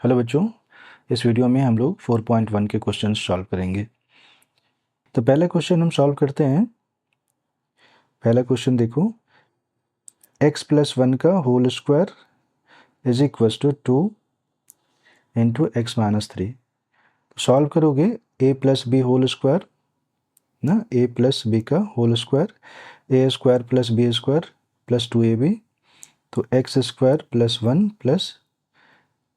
Hello बच्चों, इस video में हम लोग 4.1 के क्वेश्चन सॉल्व करेंगे। तो पहला क्वेश्चन हम सॉल्व करते हैं। पहला क्वेश्चन देखो, x+1 का whole square is equal to 2 into x minus 3। Solve करोगे a+b होल स्क्वायर ना, a+b का whole square, a square plus b square plus 2ab, तो x square plus 1 plus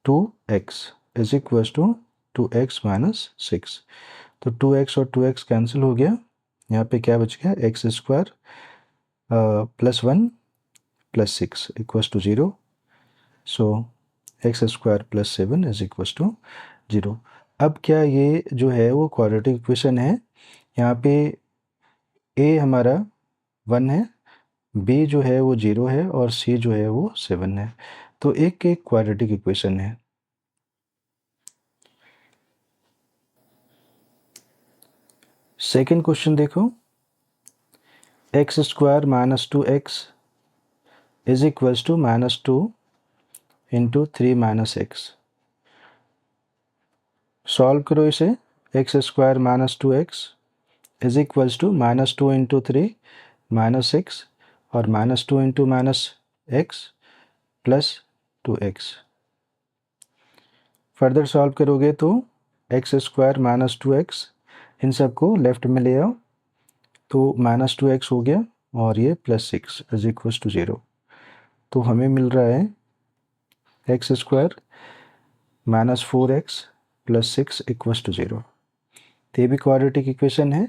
2x is equal to 2x minus 6। तो 2x और 2x cancel हो गया। यहाँ पे क्या बच गया, x square plus 1 plus 6 equals to 0। So x square plus 7 is equals to 0। अब क्या ये जो है वो क्वाड्रेटिक इक्वेशन है। यहाँ पे a हमारा 1 है, b जो है वो 0 है और c जो है वो 7 है। तो एक क्वाड्रेटिक इक्वेशन है। सेकेंड क्वेश्चन देखो, x square minus 2x is equals to minus 2 into 3 minus x. Solve करो इसे। X square minus 2x is equals to minus 2 into 3 minus 6 और minus 2 into minus x plus 2x। Further solve करोगे तो x square minus 2x, इन सबको left में ले आओ तो माइनस 2x हो गया और ये प्लस 6 इज इक्वल्स टू 0। तो हमें मिल रहा है x square minus 4x plus 6 equals to 0। तो ये भी क्वाड्रेटिक इक्वेशन है।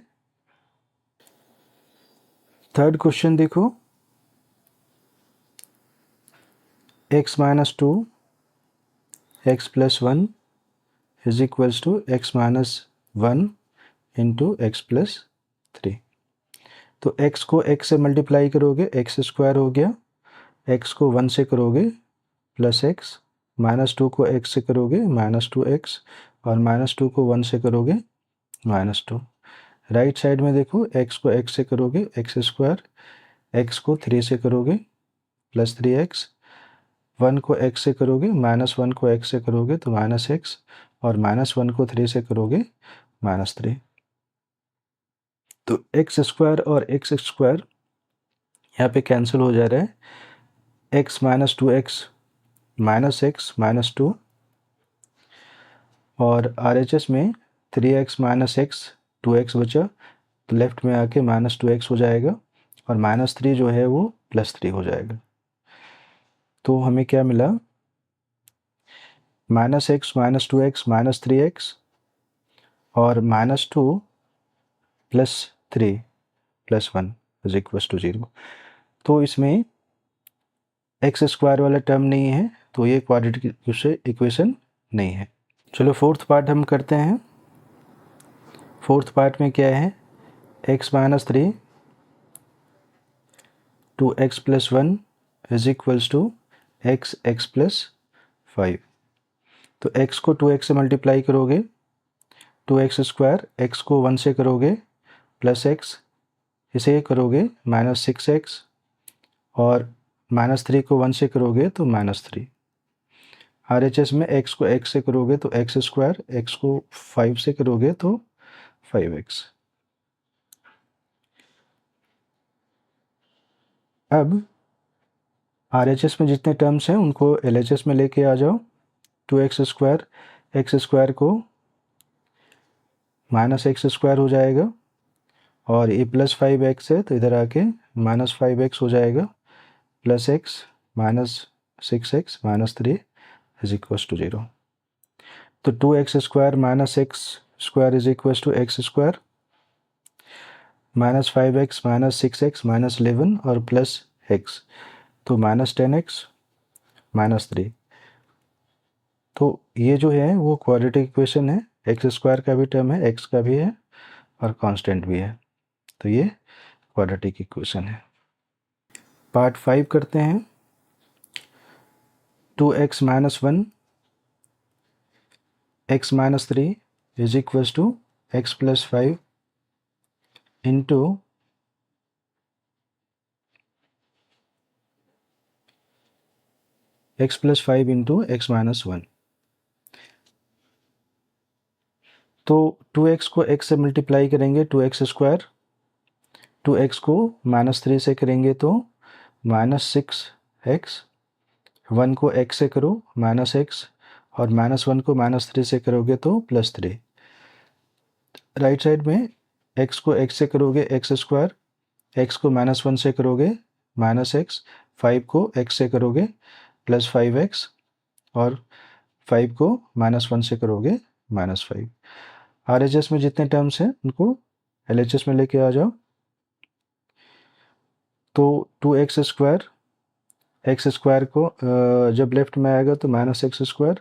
थर्ड क्वेश्चन देखो, x minus 2 x plus 1 is equals to x minus 1 into x plus 3। तो x को x से मल्टीप्लाई करोगे एक्स स्क्वायर हो गया, x को 1 से करोगे प्लस x, माइनस 2 को x से करोगे माइनस 2x और माइनस 2 को 1 से करोगे माइनस 2। राइट साइड में देखो, x को x से करोगे एक्स स्क्वायर, x को 3 से करोगे प्लस 3x, 1 को x से करोगे माइनस 1 को x से करोगे तो माइनस x और माइनस 1 को 3 से करोगे माइनस 3। तो एक्स स्क्वायर और एक्स स्क्वायर यहाँ पे कैंसिल हो जा रहा है। x minus 2x minus x minus 2 और RHS में 3x माइनस x 2x बचा, तो लेफ्ट में आके माइनस 2x हो जाएगा और माइनस 3 जो है वो प्लस 3 हो जाएगा। तो हमें क्या मिला, minus x minus 2x minus 3x और minus 2 plus 3 plus 1 is equals to 0। तो इसमें एक्स स्क्वायर वाला टर्म नहीं है, तो ये क्वाड्रेटिक इक्वेशन नहीं है। चलो फोर्थ पार्ट हम करते हैं। फोर्थ पार्ट में क्या है, x minus 3 two x plus 1 is equals to x plus 5। तो x को 2x से मल्टीप्लाई करोगे 2x स्क्वायर, x को 1 से करोगे प्लस x, इसे करोगे माइनस 6x और माइनस 3 को 1 से करोगे तो माइनस 3। RHS में x को x से करोगे तो एक्स स्क्वायर, x को 5 से करोगे तो 5x। अब RHS में जितने टर्म्स हैं उनको LHS में लेके आ जाओ। 2x स्क्वायर, एक्स स्क्वायर को माइनस एक्स स्क्वायर हो जाएगा और ये प्लस 5x है तो इधर आके माइनस 5x हो जाएगा, plus x minus 6x minus 3 is equals to 0। तो 2x square minus x square is equals to x square, minus 5x minus 6x minus 11 और प्लस x, तो माइनस 10x माइनस 3। तो ये जो है वो क्वाड्रेटिक इक्वेशन है। एक्स स्क्वायर का भी टर्म है, x का भी है और कांस्टेंट भी है, तो ये क्वाड्रेटिक इक्वेशन है। पार्ट 5 करते हैं। 2x minus 1 x minus 3 is equals to x plus 5 into x plus 5 into x minus 1। तो 2x को x से मल्टीप्लाई करेंगे 2x², 2x को -3 से करेंगे तो -6x, 1 को x से करो -x, और -1 को -3 से करोगे तो +3। राइट साइड में x को x से करोगे x², x को -1 से करोगे -x, 5 को x से करोगे +5x, और 5 को -1 से करोगे -5। RHS में जितने टर्म्स हैं उनको LHS में लेके आ जाओ। तो 2x², x² को जब लेफ्ट में आएगा तो -x²,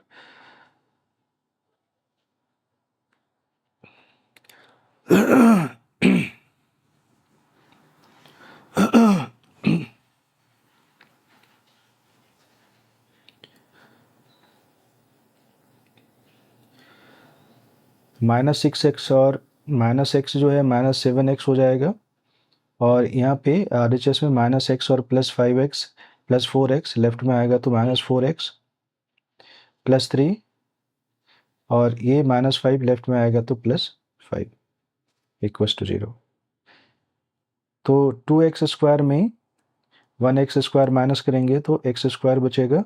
-6x और -x जो है -7x हो जाएगा, और यहाँ पे RHS में -x और +5x +4x लेफ्ट में आएगा तो -4x +3, और ये -5 लेफ्ट में आएगा तो +5 = 0। तो 2x² में 1x² माइनस करेंगे तो x² बचेगा,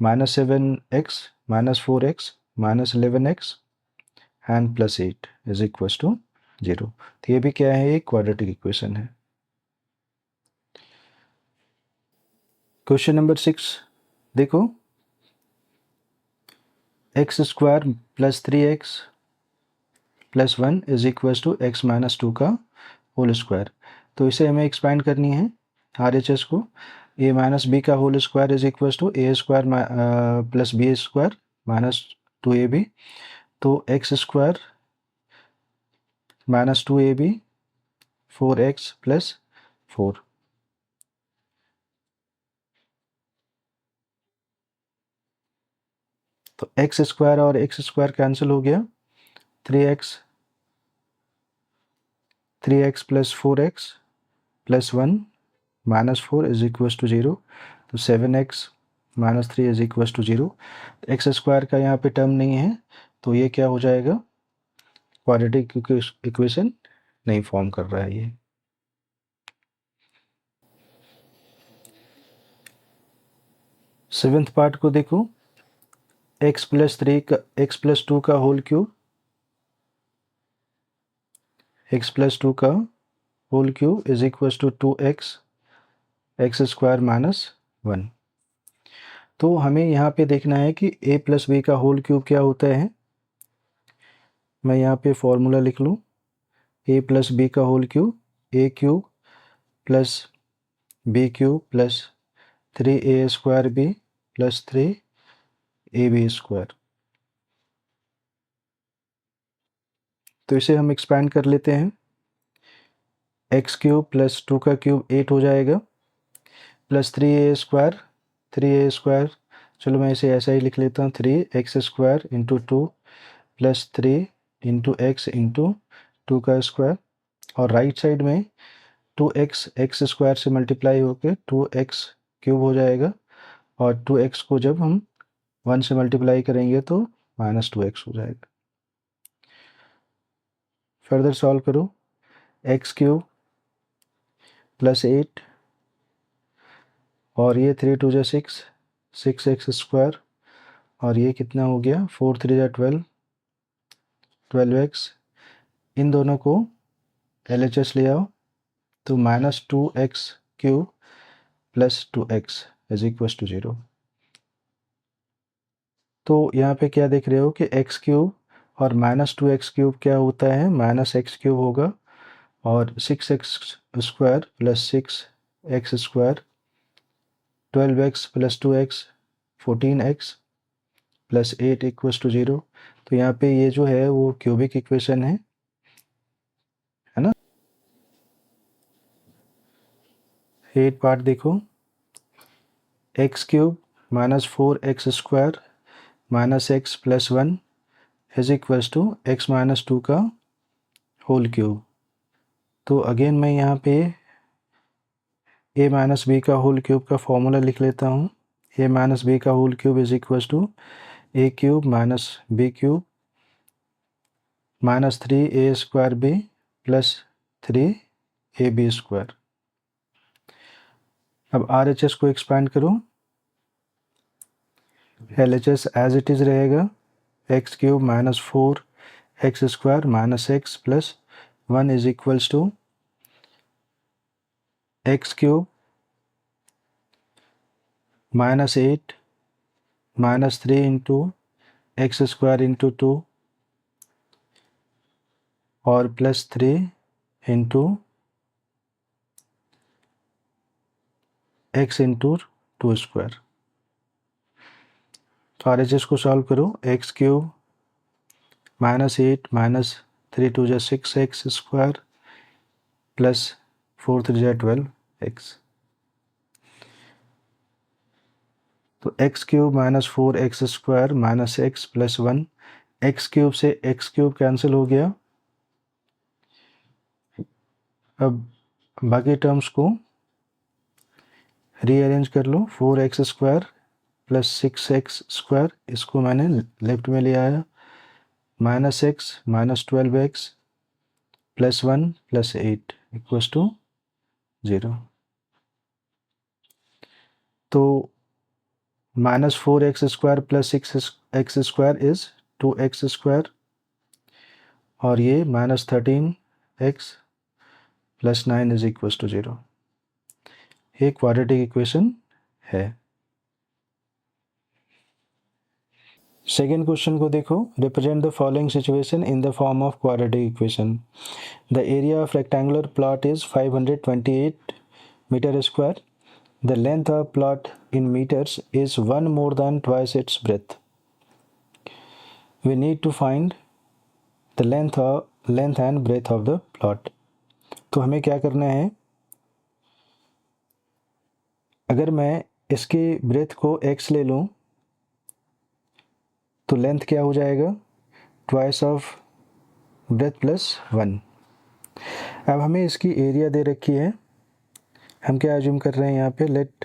-7x -4x -11x एंड +8 = 0। तो ये भी क्या है, एक क्वाड्रेटिक इक्वेशन है। क्वेश्चन नंबर 6 देखो, x² + 3x + 1 = x - 2 का होल स्क्वायर। तो इसे हमें एक्सपेंड करनी है RHS को। a - b का whole square = a² + b² -2ab। तो x² -2ab 4x + 4। तो x² और x² कैंसिल हो गया, 3x + 4x + 1 -4 = 0। तो 7x - 3 = 0। x² का यहाँ पे टर्म नहीं है, तो ये क्या हो जाएगा, क्वाड्रेटिक इक्वेशन नहीं फॉर्म कर रहा है ये। सेवेंथ पार्ट को देखो, x + 2 का होल क्यूब, x + 2 का होल क्यूब = 2x x² - 1। तो हमें यहाँ पे देखना है कि a + b का होल क्यूब क्या होता है। मैं यहाँ पे फॉर्मूला लिख लूँ, a + b का whole cube a³ + b³ + 3a² + 3ab²। तो इसे हम एक्सपेंड कर लेते हैं, x³ + 2 का क्यूब 8 हो जाएगा, + 3a², चलो मैं इसे ऐसा ही लिख लेता हूँ, 3x² × 2 + 3 × x × 2 का स्क्वायर, और राइट साइड में 2x x² से मल्टीप्लाई होकर 2x³ हो जाएगा, और 2x को जब हम 1 से मल्टीप्लाई करेंगे तो -2x हो जाएगा। फर्दर सॉल्व करो, x³ + 8, और ये 3 × 2 = 6, 6x², और ये कितना हो गया, 4 × 3 = 12, 12x। इन दोनों को LHS ले आओ, तो -2x³ + 2x = 0। तो यहाँ पे क्या देख रहे हो कि x³ और -2x³ क्या होता है, -x³ होगा, और 6x² + 6x², 12x + 2x 14x + 8 = 0। तो यहाँ पे ये जो है वो क्यूबिक इक्वेशन है ना। 8 पार्ट देखो, x³ - 4x² - x + 1 = x - 2 का होल क्यूब। तो अगेन मैं यहाँ पे a - b का होल क्यूब का फॉर्मूला लिख लेता हूँ, a - b का whole cube = a³ - b³ minus 3a² plus 3ab²। अब RHS को एक्सपैंड करो, LHS एज इट इज़ रहेगा, x³ minus 4x² minus x plus 1 is equals to x³ minus 8 minus 3 into x² into 2 और plus 3 into x into 2²। तो RHS को solve करो, x³ minus 8 minus 3 2 जा 6x² plus 4 3 जा 12x। तो x³ minus 4x² minus x plus 1, x³ से x³ cancel हो गया। अब बाकी टर्म्स को रीअरेंज कर लो, 4x² प्लस 6x², इसको मैंने लेफ्ट में ले आया, minus x minus 12x plus 1 plus 8 equals to 0। तो minus 4x² plus 6x² is 2x² और ये minus 13x plus 9 is equals to 0। ये क्वाड्रेटिक इक्वेशन है। सेकेंड क्वेश्चन को देखो, represent the following situation in the form of quadratic equation. The area of rectangular plot is 528 metre square. The length of plot in meters is 1 more than twice its breadth. We need to find the length and breadth of the plot. तो हमें क्या करना है, अगर मैं इसकी breath को x ले लूँ तो लेंथ क्या हो जाएगा, ट्वाइस ऑफ ब्रेथ प्लस 1। अब हमें इसकी एरिया दे रखी है, हम क्या अज्यूम कर रहे हैं यहाँ पे, let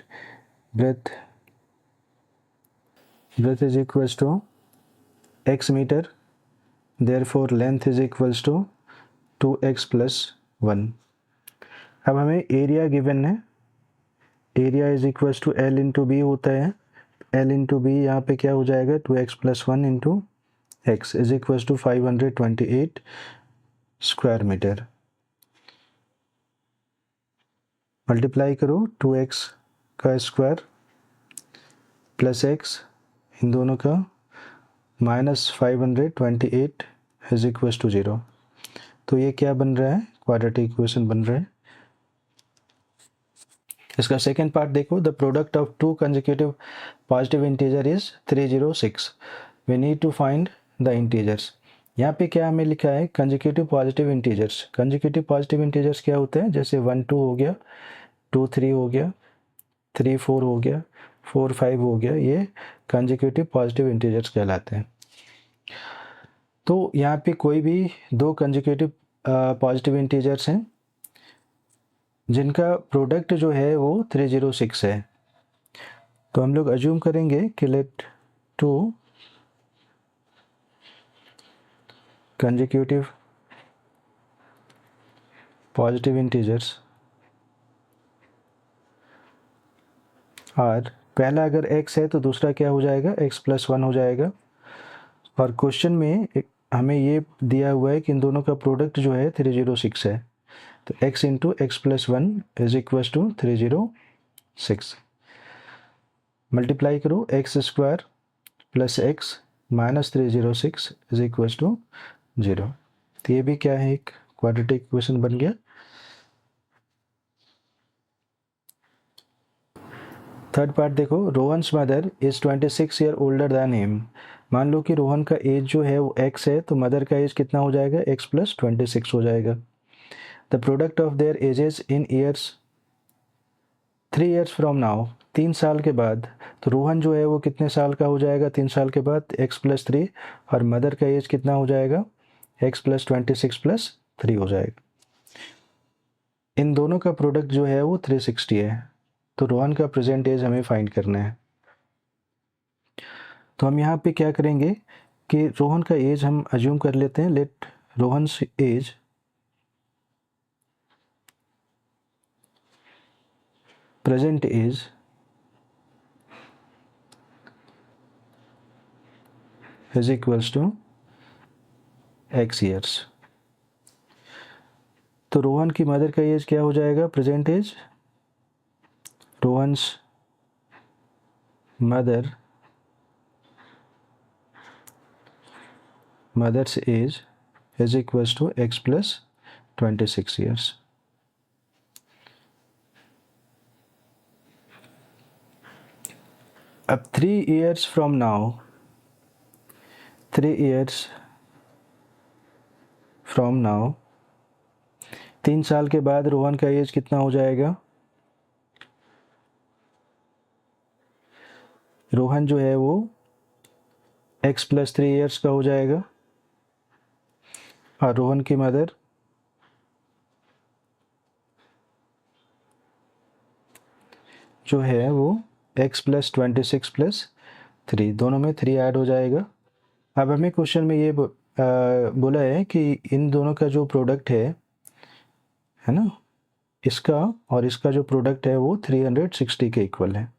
breadth is equals to x metre, therefore length is equals to 2x plus 1। अब हमें एरिया गिवन है, area is equals to L into B होता है, L इंटू बी यहाँ पे क्या हो जाएगा, 2x plus 1 into x is equals to 528 square metre. Multiply करो, 2x का स्क्वायर प्लस x इन दोनों का माइनस 528 इज इक्वल्स टू 0। तो ये क्या बन रहा है, क्वाड्रेटिक इक्वेशन बन रहा है। इसका सेकेंड पार्ट देखो, the product of two consecutive positive integer is 306। We need to find the integers. यहाँ पे क्या हमें लिखा है, consecutive positive integers. Consecutive positive integers क्या होते हैं, जैसे 1 2 हो गया, 2 3 हो गया, 3 4 हो गया, 4 5 हो गया, ये कंसेक्यूटिव पॉजिटिव इंटीजर्स कहलाते हैं। तो यहाँ पे कोई भी दो कंसेक्यूटिव पॉजिटिव इंटीजर्स हैं जिनका प्रोडक्ट जो है वो 306 है। तो हम लोग अज्यूम करेंगे कि let two consecutive positive integers और पहला अगर x है तो दूसरा क्या हो जाएगा, x प्लस 1 हो जाएगा। और क्वेश्चन में हमें ये दिया हुआ है कि इन दोनों का प्रोडक्ट जो है 306 है, तो x into x plus 1 is equal to 306। Multiply करो, x square plus x minus 306 is equal to 0। तो ये भी क्या है, एक क्वाड्रेटिक इक्वेशन बन गया। थर्ड पार्ट देखो, Rohan's mother is 26 year older than him. मान लो कि रोहन का एज जो है वो x है, तो मदर का एज कितना हो जाएगा, x प्लस 26 हो जाएगा। The product of their edges in years 3 years from now, 3 साल के बाद। तो रोहन जो है वो कितने साल का हो जाएगा 3 साल के बाद, x प्लस 3, और मदर का एज कितना हो जाएगा, x प्लस 26 प्लस 3 हो जाएगा। इन दोनों का प्रोडक्ट जो है वो 360 है, तो रोहन का प्रेजेंट एज हमें फाइंड करना है। तो हम यहाँ पे क्या करेंगे कि रोहन का एज हम अज्यूम कर लेते हैं, let Rohan's age present is equals to x years। तो रोहन की मदर का एज क्या हो जाएगा? Present age Rohan's mother's age is equals to x plus 26 years. अब 3 years from now, 3 years from now, 3 साल के बाद रोहन का एज कितना हो जाएगा? रोहन जो है वो x प्लस 3 ईयर्स का हो जाएगा और रोहन की मदर जो है वो x प्लस 26 प्लस 3, दोनों में 3 ऐड हो जाएगा। अब हमें क्वेश्चन में ये बोला है कि इन दोनों का जो प्रोडक्ट है ना, इसका और इसका जो प्रोडक्ट है वो 360 के इक्वल है।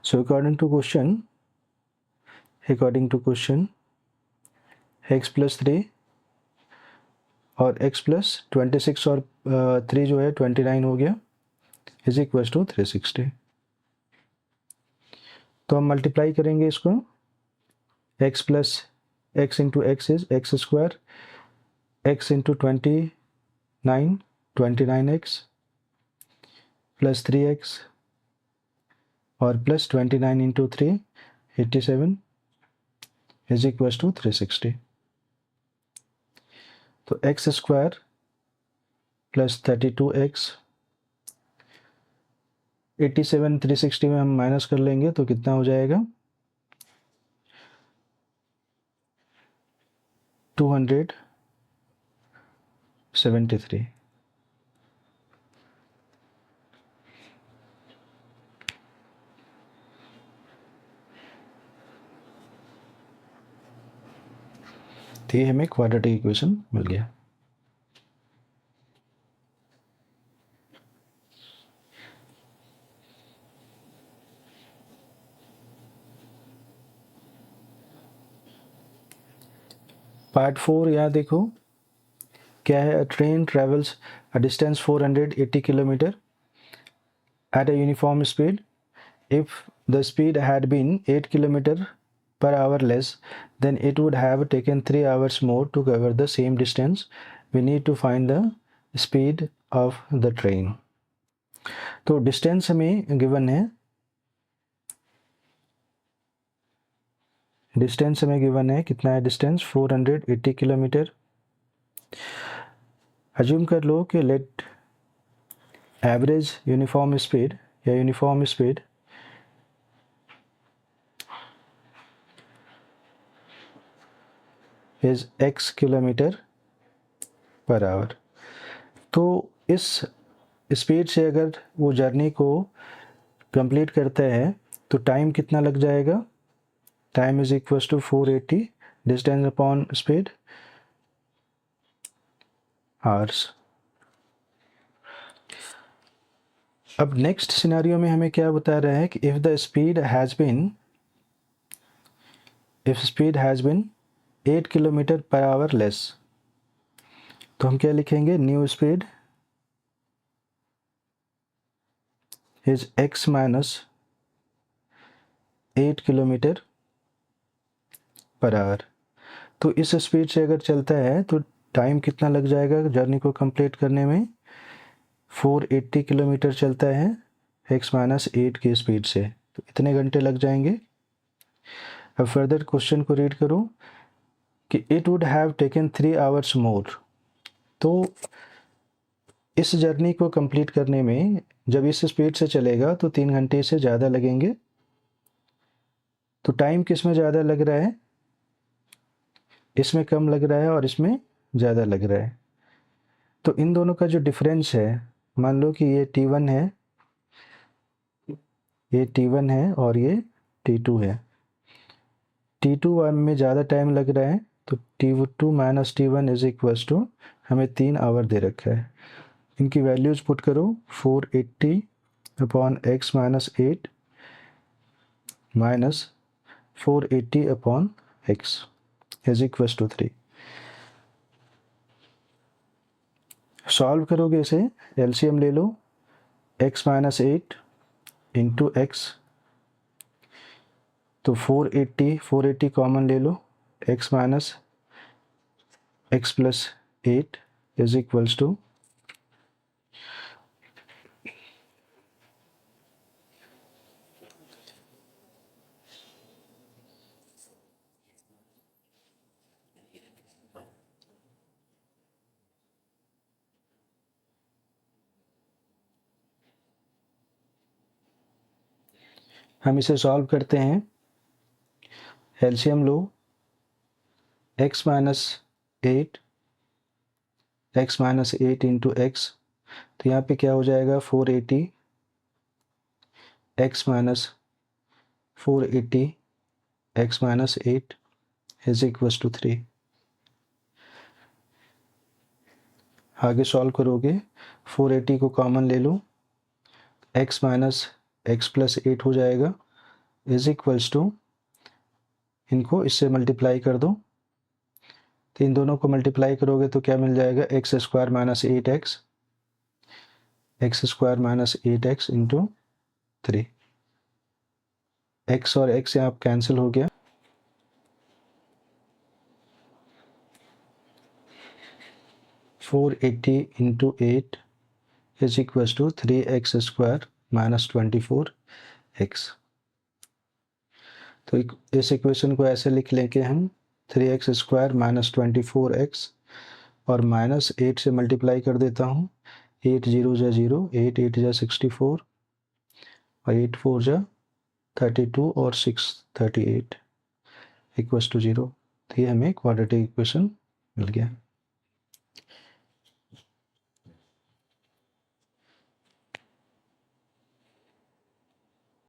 So according to question x plus 3 और x प्लस 26 और 3 जो है 29 हो गया इज इक्वल टू 360। तो हम मल्टीप्लाई करेंगे इसको, x plus x into x is x square, x into 29x plus 3x और plus 29 into 3 87 is equal to 360। तो x स्क्वायर प्लस 32x 87 360 में हम माइनस कर लेंगे तो कितना हो जाएगा? 273। तो ये हमें क्वाड्रेटिक इक्वेशन मिल गया। पार्ट 4 यहाँ देखो क्या है। A train travels a distance 480 kilometre at a uniform speed. If the speed had been 8 kilometre per hour less, then it would have taken 3 hours more to cover the same distance. We need to find the speed of the train. तो distance हमें given है, कितना है distance? 480 kilometre. Assume कर लो कि late average uniform speed या uniform speed is x kilometre per hour. तो इस स्पीड से अगर वो जर्नी को कंप्लीट करता है तो टाइम कितना लग जाएगा? Time is equal to 480 distance upon speed hours. अब नेक्स्ट सिनेरियो में हमें क्या बता रहा है कि if speed has been 8 kilometre per hour less, तो हम क्या लिखेंगे? New speed is x minus 8 kilometre per hour. तो इस स्पीड से अगर चलता है तो टाइम कितना लग जाएगा जर्नी को कंप्लीट करने में? 480 किलोमीटर चलता है x माइनस 8 की स्पीड से, तो इतने घंटे लग जाएंगे। अब फर्दर क्वेश्चन को रीड करो कि it would have taken 3 hours मोर। तो इस जर्नी को कंप्लीट करने में जब इस स्पीड से चलेगा तो 3 घंटे से ज़्यादा लगेंगे। तो टाइम किस में ज़्यादा लग रहा है? इसमें कम लग रहा है और इसमें ज़्यादा लग रहा है। तो इन दोनों का जो डिफरेंस है, मान लो कि ये T1 है और ये T2 है। T2 में ज़्यादा टाइम लग रहा है तो T2 minus T1 is equals to, हमें 3 आवर दे रखा है, इनकी वैल्यूज पुट करो 480 upon x minus 8 minus 480 upon x is equals to 3। Solve करोगे इसे, एलसीएम ले लो, x माइनस 8 इंटू एक्स, तो 480 कॉमन ले लो, x minus x plus 8 is equals to, हम इसे सॉल्व करते हैं, एलसीएम लो, x माइनस 8 इंटू एक्स, तो यहाँ पे क्या हो जाएगा 480 x minus 480 x minus 8 is equals to 3। आगे सॉल्व करोगे, 480 को कॉमन ले लो, x माइनस x प्लस 8 हो जाएगा इज इक्वल्स टू, इनको इससे मल्टीप्लाई कर दो, तो इन दोनों को मल्टीप्लाई करोगे तो क्या मिल जाएगा, x square minus 8x into 3, x और x यहाँ कैंसिल हो गया, four eighty into 8 is equals to 3x square minus 24x। तो इस इक्वेशन को ऐसे लिख लेंगे हम, 3x स्क्वायर माइनस 24x और माइनस 8 से मल्टीप्लाई कर देता हूँ, 8 0 जा 0, 8 8 जा 64 और 8 4 जा 32 और 6 38 इक्वल्स टू 0। तो ये हमें क्वाड्रेटिक इक्वेशन मिल गया।